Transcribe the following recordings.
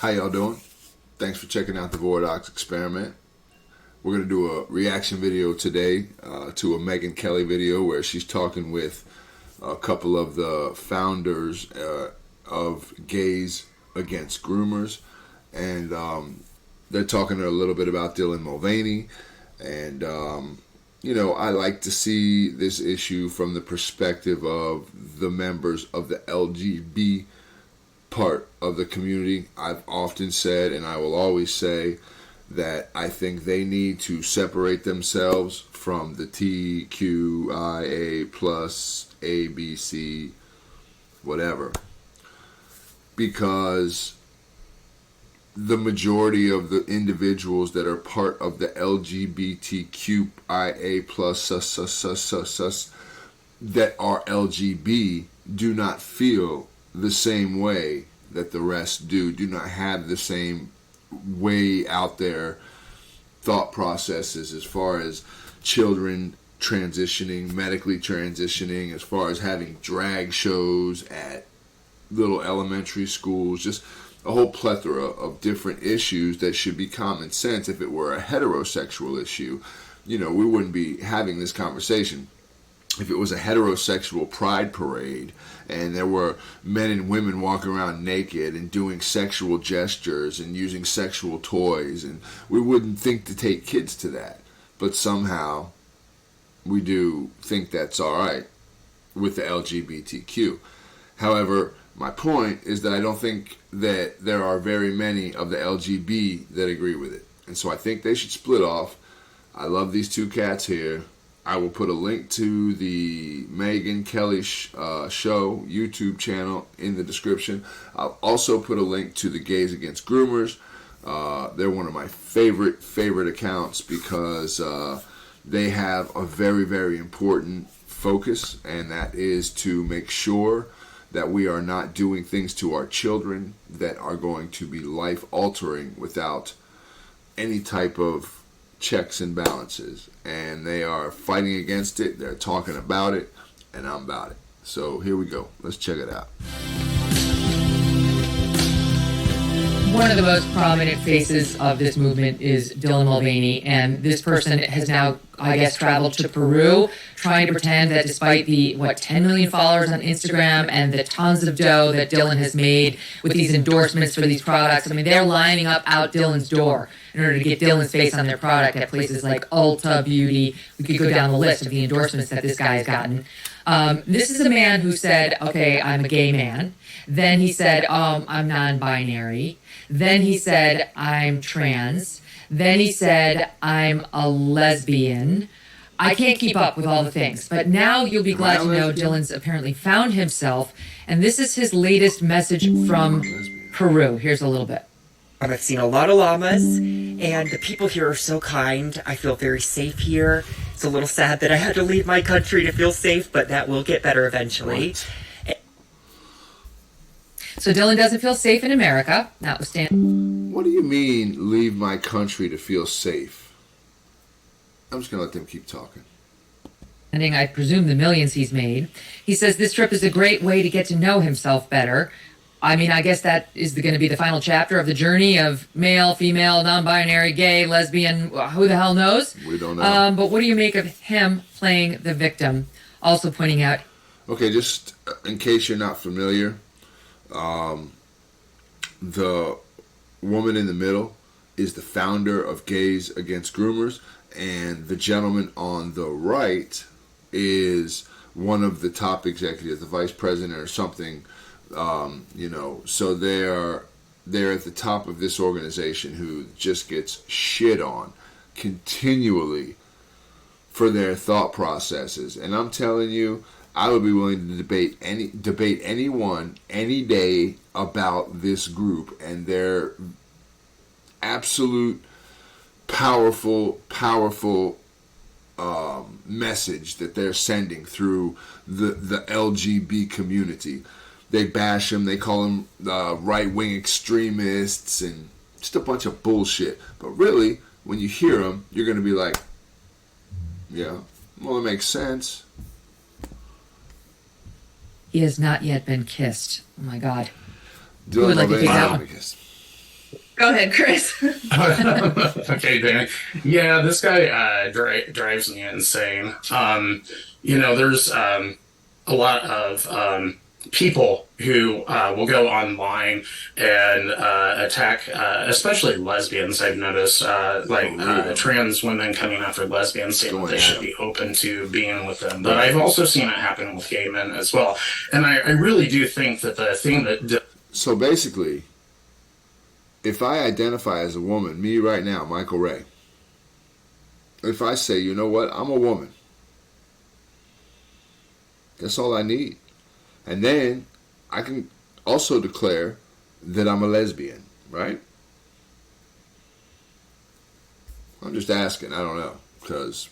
How y'all doing? Thanks for checking out the Voradox Experiment. We're going to do a reaction video today to a Megyn Kelly video where she's talking with a couple of the founders of Gays Against Groomers. And they're talking a little bit about Dylan Mulvaney. And, you know, I like to see this issue from the perspective of the members of the LGBT part of the community. I've often said, and I will always say, that I think they need to separate themselves from the TQIA plus ABC whatever, because the majority of the individuals that are part of the LGBTQIA plus that are LGB do not feel the same way that the rest do not have the same way out there thought processes as far as children transitioning, medically transitioning, as far as having drag shows at little elementary schools, just a whole plethora of different issues that should be common sense. If it were a heterosexual issue, you know, we wouldn't be having this conversation. If it was a heterosexual pride parade and there were men and women walking around naked and doing sexual gestures and using sexual toys, and we wouldn't think to take kids to that. But somehow we do think that's all right with the LGBTQ. However, my point is that I don't think that there are very many of the LGB that agree with it. And so I think they should split off. I love these two cats here. I will put a link to the Megyn Kelly show YouTube channel in the description. I'll also put a link to the Gays Against Groomers. They're one of my favorite accounts because they have a very, very important focus, and that is to make sure that we are not doing things to our children that are going to be life-altering without any type of checks and balances. And they are fighting against it, they're talking about it, and I'm about it. So here we go. Let's check it out. One of the most prominent faces of this movement is Dylan Mulvaney, and this person has now, I guess, traveled to Peru, trying to pretend that despite the, 10 million followers on Instagram and the tons of dough that Dylan has made with these endorsements for these products, I mean, they're lining up out Dylan's door in order to get Dylan's face on their product at places like Ulta Beauty. We could go down the list of the endorsements that this guy has gotten. This is a man who said, okay, I'm a gay man. Then he said, I'm non-binary. Then he said, I'm trans. Then he said, I'm a lesbian. I can't keep up with all the things. But now you'll be glad to know Dylan's apparently found himself. And this is his latest message from Peru. Here's a little bit. I've seen a lot of llamas, and the people here are so kind. I feel very safe here. It's a little sad that I had to leave my country to feel safe, but that will get better eventually. So Dylan doesn't feel safe in America, notwithstanding. What do you mean, leave my country to feel safe? I'm just going to let them keep talking. I presume the millions he's made. He says this trip is a great way to get to know himself better. I mean, I guess that is going to be the final chapter of the journey of male, female, non-binary, gay, lesbian, who the hell knows? We don't know. But what do you make of him playing the victim? Also pointing out... Okay, just in case you're not familiar, the woman in the middle is the founder of Gays Against Groomers, and the gentleman on the right is one of the top executives, the vice president or something. You know, so they're at the top of this organization who just gets shit on continually for their thought processes. And I'm telling you, I would be willing to debate anyone any day about this group and their absolute powerful message that they're sending through the LGB community. They bash them, they call them right-wing extremists and just a bunch of bullshit. But really, when you hear them, you're going to be like, yeah, well, it makes sense. He has not yet been kissed. Oh my God. Dylan Who would like to take that one? Go ahead, Chris. Okay, Danny. Yeah, this guy drives me insane. There's a lot of people who will go online and attack, especially lesbians. I've noticed, trans women coming after lesbians, saying that they should be open to being with them. But I've also seen it happen with gay men as well. And I really do think that the thing that... So basically, if I identify as a woman, me right now, Michael Ray, if I say, you know what, I'm a woman, that's all I need. And then I can also declare that I'm a lesbian, right? I'm just asking, I don't know, because...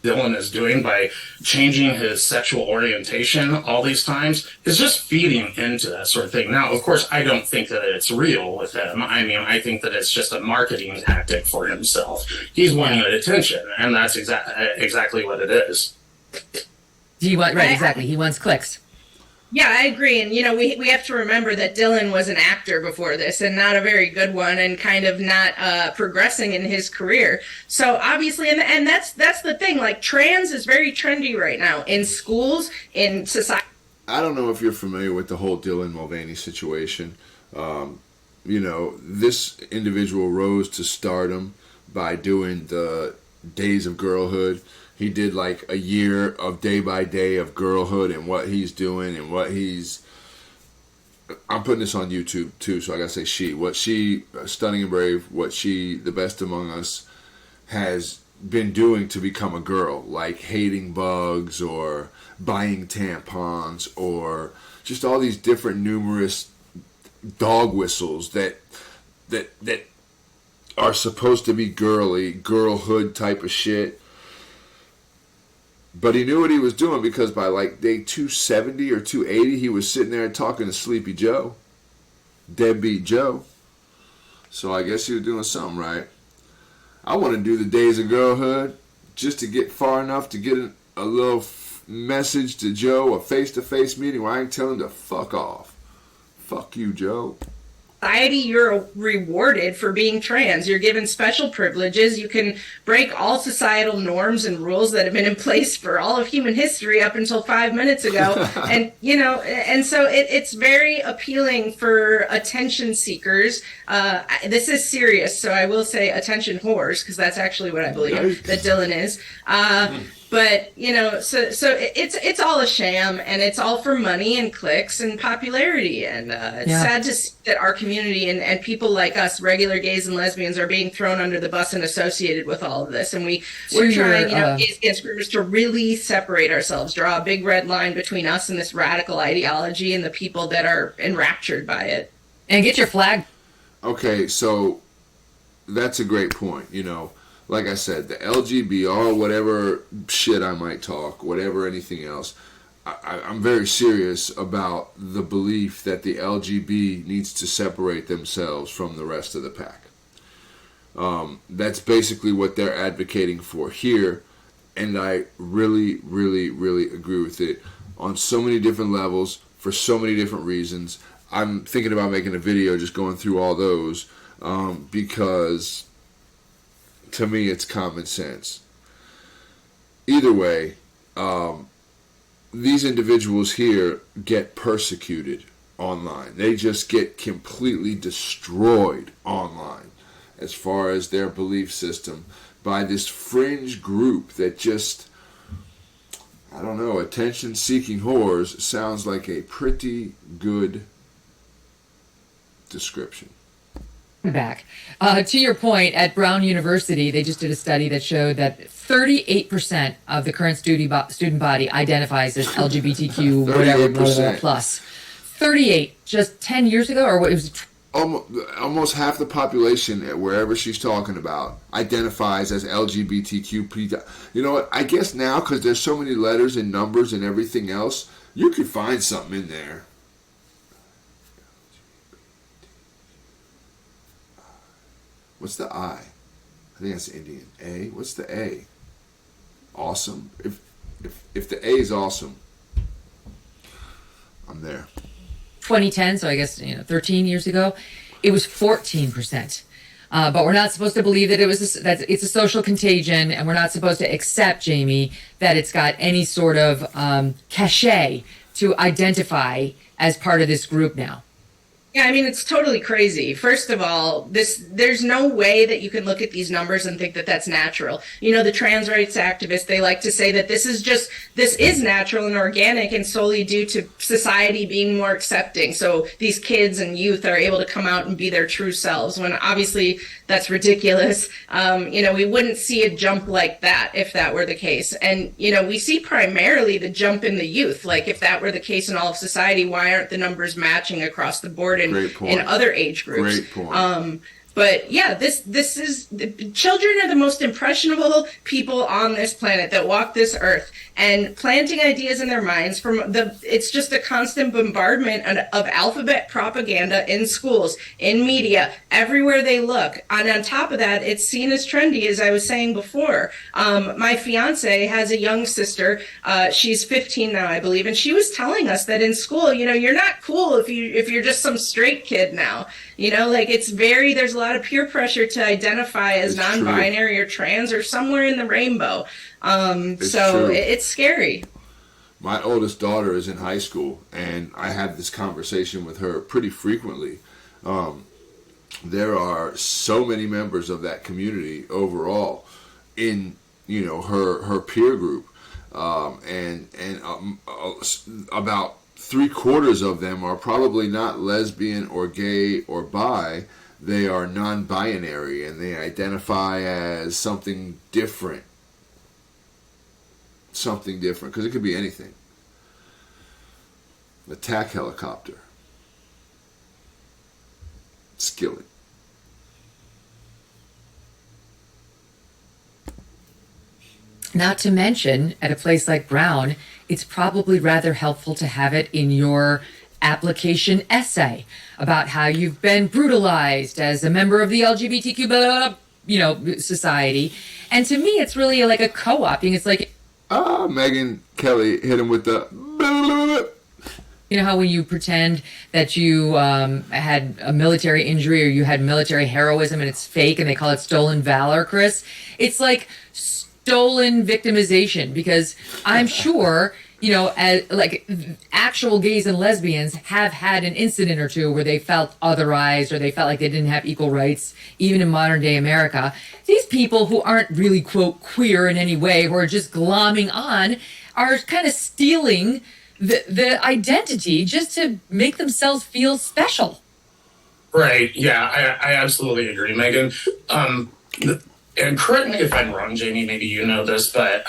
Dylan is doing by changing his sexual orientation all these times is just feeding into that sort of thing. Now, of course, I don't think that it's real with him. I mean, I think that it's just a marketing tactic for himself. He's wanting attention, and that's exactly what it is. Exactly. He wants clicks. Yeah, I agree. And, we have to remember that Dylan was an actor before this, and not a very good one, and kind of not progressing in his career. So obviously, and that's the thing, like, trans is very trendy right now in schools, in society. I don't know if you're familiar with the whole Dylan Mulvaney situation. This individual rose to stardom by doing the Days of Girlhood. He did like a year of day by day of girlhood and what he's doing and what he's... I'm putting this on YouTube too, so I gotta say she. What she, Stunning and Brave, what she, the best among us, has been doing to become a girl. Like hating bugs or buying tampons or just all these different numerous dog whistles that are supposed to be girly, girlhood type of shit. But he knew what he was doing because by like day 270 or 280, he was sitting there talking to Sleepy Joe, Deadbeat Joe. So I guess he was doing something right. I want to do the Days of Girlhood just to get far enough to get a little message to Joe, a face-to-face meeting where I can tell him to fuck off. Fuck you, Joe. Society, you're rewarded for being trans. You're given special privileges. You can break all societal norms and rules that have been in place for all of human history up until 5 minutes ago. And, and so it's very appealing for attention seekers. This is serious, so I will say attention whores, because that's actually what I believe that Dylan is. But, so it's all a sham, and it's all for money and clicks and popularity. And it's sad to see that our community and people like us, regular gays and lesbians, are being thrown under the bus and associated with all of this. And we're trying, Gays Against Groomers, to really separate ourselves, draw a big red line between us and this radical ideology and the people that are enraptured by it. And get your flag. Okay, so that's a great point, Like I said, the LGB, or whatever shit I might talk, whatever anything else, I'm very serious about the belief that the LGB needs to separate themselves from the rest of the pack. That's basically what they're advocating for here, and I really, really, really agree with it on so many different levels, for so many different reasons. I'm thinking about making a video just going through all those, because... to me, it's common sense. Either way, these individuals here get persecuted online. They just get completely destroyed online as far as their belief system by this fringe group that just, I don't know, attention-seeking whores sounds like a pretty good description. Back. To your point, at Brown University, they just did a study that showed that 38% of the current student body identifies as LGBTQ, whatever, blah, blah, blah, plus. 38, just 10 years ago, or what? It was almost half the population, at wherever she's talking about, identifies as LGBTQ. You know what? I guess now, because there's so many letters and numbers and everything else, you could find something in there. What's the I? I think that's Indian. A? What's the A? Awesome. If the A is awesome, I'm there. 2010, so I guess 13 years ago, it was 14%. But we're not supposed to believe that that it's a social contagion, and we're not supposed to accept, Jamie, that it's got any sort of cachet to identify as part of this group now. Yeah, I mean, it's totally crazy. First of all, there's no way that you can look at these numbers and think that that's natural. The trans rights activists, they like to say that this is natural and organic and solely due to society being more accepting. So these kids and youth are able to come out and be their true selves, when obviously that's ridiculous. We wouldn't see a jump like that if that were the case. And, we see primarily the jump in the youth. Like, if that were the case in all of society, why aren't the numbers matching across the board in other age groups? Great point. But yeah, this is, children are the most impressionable people on this planet that walk this earth, and planting ideas in their minds it's just a constant bombardment of alphabet propaganda in schools, in media, everywhere they look. And on top of that, it's seen as trendy, as I was saying before. My fiance has a young sister. She's 15 now, I believe, and she was telling us that in school, you're not cool if you're just some straight kid now. There's a lot of peer pressure to identify as non-binary or trans or somewhere in the rainbow. It's scary. My oldest daughter is in high school, and I have this conversation with her pretty frequently. There are so many members of that community overall in her peer group, and about 3/4 of them are probably not lesbian or gay or bi. They are non-binary, and they identify as something different. Something different, because it could be anything. Attack helicopter. Skillet. Not to mention, at a place like Brown, it's probably rather helpful to have it in your application essay about how you've been brutalized as a member of the LGBTQ society. And to me, it's really like a co-opting. It's like, Megyn Kelly hit him with the... how when you pretend that you had a military injury or you had military heroism and it's fake and they call it stolen valor, Chris? It's like stolen victimization, because I'm sure... actual gays and lesbians have had an incident or two where they felt otherized or they felt like they didn't have equal rights, even in modern day America. These people who aren't really, quote, queer in any way, who are just glomming on, are kind of stealing the identity just to make themselves feel special. Right. Yeah, I absolutely agree, Megan. And correct me if I'm wrong, Jamie, maybe you know this, but...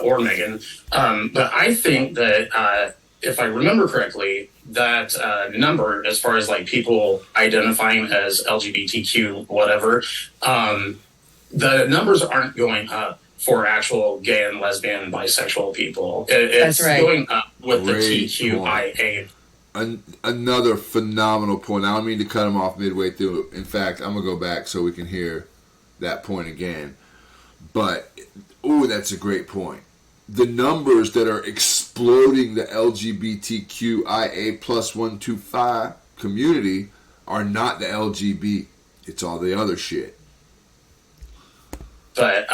or Megan, but I think that if I remember correctly, that number, as far as like people identifying as LGBTQ whatever, the numbers aren't going up for actual gay and lesbian bisexual people. It's right. Going up with Great the TQIA. Another phenomenal point. I don't mean to cut him off midway through. In fact, I'm going to go back so we can hear that point again. But... that's a great point. The numbers that are exploding the LGBTQIA plus 125 community are not the LGB. It's all the other shit. But,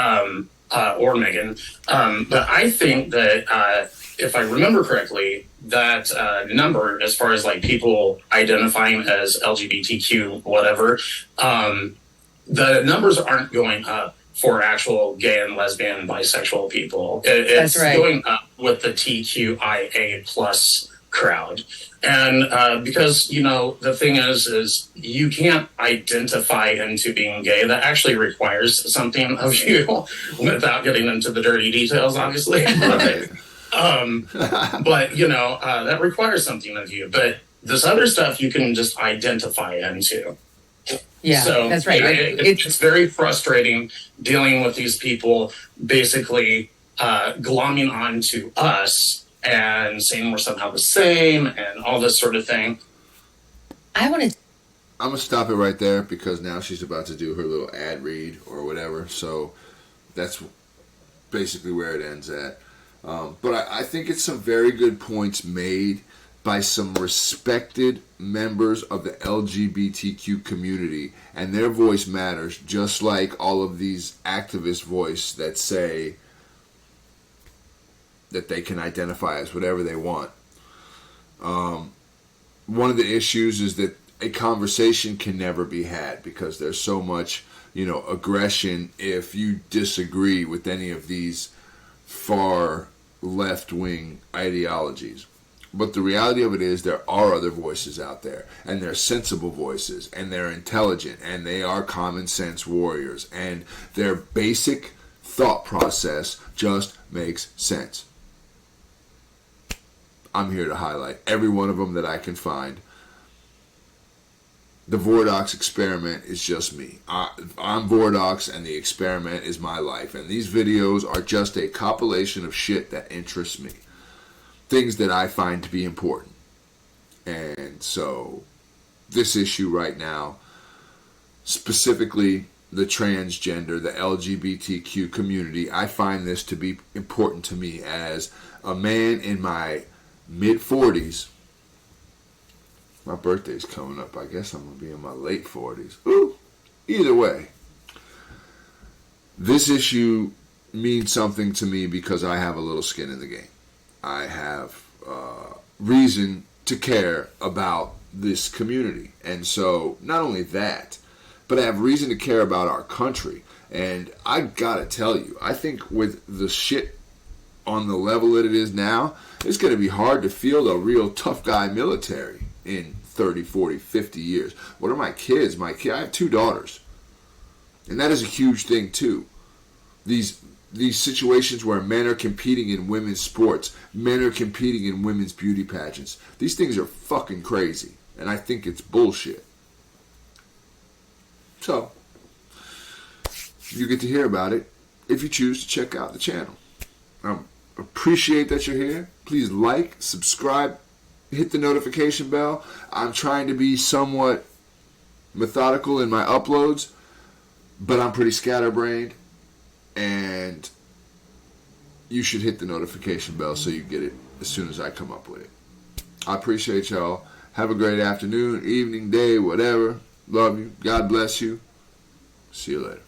or Megan, but I think that if I remember correctly, that number, as far as like people identifying as LGBTQ whatever, the numbers aren't going up for actual gay and lesbian bisexual people. It's right. Going up with the TQIA plus crowd. And because, the thing is you can't identify into being gay. That actually requires something of you without getting into the dirty details, obviously. Right. But, that requires something of you. But this other stuff you can just identify into. Yeah, so, that's right. It's very frustrating dealing with these people basically glomming onto us and saying we're somehow the same and all this sort of thing. I'm going to stop it right there because now she's about to do her little ad read or whatever. So that's basically where it ends at. But I think it's some very good points made. by some respected members of the LGBTQ community, and their voice matters, just like all of these activist voice that say that they can identify as whatever they want. One of the issues is that a conversation can never be had because there's so much, aggression if you disagree with any of these far left-wing ideologies. But the reality of it is there are other voices out there, and they're sensible voices, and they're intelligent, and they are common sense warriors, and their basic thought process just makes sense. I'm here to highlight every one of them that I can find. The Voradox Experiment is just me. I'm Voradox, and the experiment is my life, and these videos are just a compilation of shit that interests me. Things that I find to be important. And so, this issue right now, specifically the transgender, the LGBTQ community, I find this to be important to me as a man in my mid-40s. My birthday's coming up. I guess I'm going to be in my late 40s. Ooh, either way. This issue means something to me because I have a little skin in the game. I have reason to care about this community. And so, not only that, but I have reason to care about our country. And I gotta tell you, I think with the shit on the level that it is now, it's going to be hard to field a real tough guy military in 30, 40, 50 years. What are my kids? I have 2 daughters. And that is a huge thing too. These situations where men are competing in women's sports, men are competing in women's beauty pageants. These things are fucking crazy. And I think it's bullshit. So, you get to hear about it if you choose to check out the channel. Appreciate that you're here. Please like, subscribe, hit the notification bell. I'm trying to be somewhat methodical in my uploads, but I'm pretty scatterbrained, and you should hit the notification bell so you get it as soon as I come up with it. I appreciate y'all. Have a great afternoon, evening, day, whatever. Love you. God bless you. See you later.